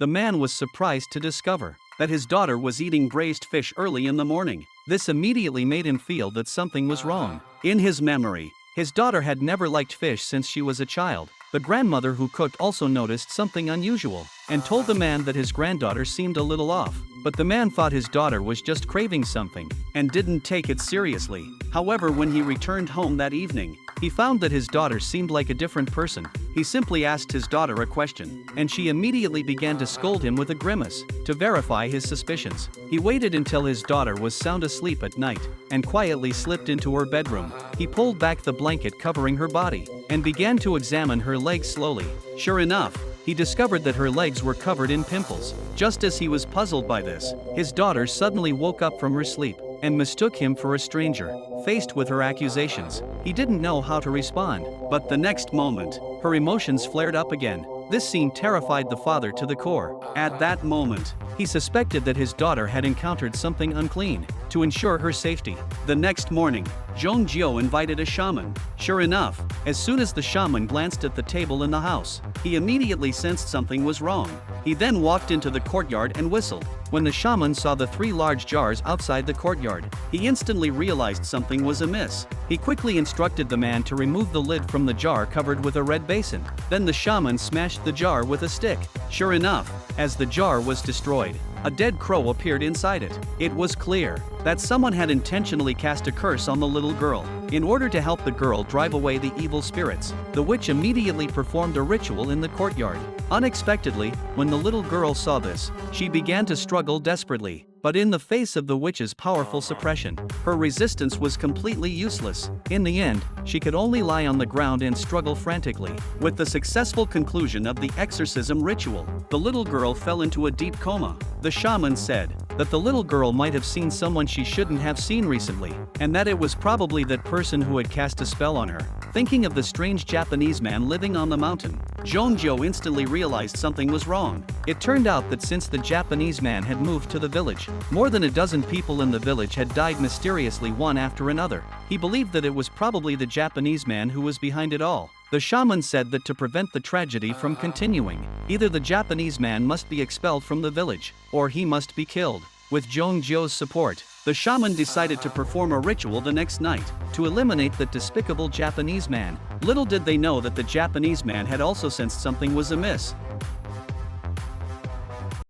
the man was surprised to discover that his daughter was eating braised fish early in the morning. This immediately made him feel that something was wrong. In his memory, his daughter had never liked fish since she was a child. The grandmother who cooked also noticed something unusual and told the man that his granddaughter seemed a little off. But the man thought his daughter was just craving something and didn't take it seriously. However, when he returned home that evening, he found that his daughter seemed like a different person. He simply asked his daughter a question, and she immediately began to scold him with a grimace to verify his suspicions. He waited until his daughter was sound asleep at night and quietly slipped into her bedroom. He pulled back the blanket covering her body and began to examine her legs slowly. Sure enough, he discovered that her legs were covered in pimples. Just as he was puzzled by this, his daughter suddenly woke up from her sleep and mistook him for a stranger. Faced with her accusations, he didn't know how to respond. But the next moment, her emotions flared up again. This scene terrified the father to the core. At that moment, he suspected that his daughter had encountered something unclean. To ensure her safety, the next morning, Jong-goo invited a shaman. Sure enough, as soon as the shaman glanced at the table in the house, he immediately sensed something was wrong. He then walked into the courtyard and whistled. When the shaman saw the 3 large jars outside the courtyard, he instantly realized something was amiss. He quickly instructed the man to remove the lid from the jar covered with a red basin. Then the shaman smashed the jar with a stick. Sure enough, as the jar was destroyed, a dead crow appeared inside it. It was clear that someone had intentionally cast a curse on the little girl. In order to help the girl drive away the evil spirits, the witch immediately performed a ritual in the courtyard. Unexpectedly, when the little girl saw this, she began to struggle desperately. But in the face of the witch's powerful suppression, her resistance was completely useless. In the end, she could only lie on the ground and struggle frantically. With the successful conclusion of the exorcism ritual, the little girl fell into a deep coma. The shaman said that the little girl might have seen someone she shouldn't have seen recently, and that it was probably that person who had cast a spell on her. Thinking of the strange Japanese man living on the mountain, Jong-goo instantly realized something was wrong. It turned out that since the Japanese man had moved to the village, more than a dozen people in the village had died mysteriously one after another. He believed that it was probably the Japanese man who was behind it all. The shaman said that to prevent the tragedy from continuing, either the Japanese man must be expelled from the village, or he must be killed. With Jong-goo's support, the shaman decided to perform a ritual the next night to eliminate the despicable Japanese man. Little did they know that the Japanese man had also sensed something was amiss.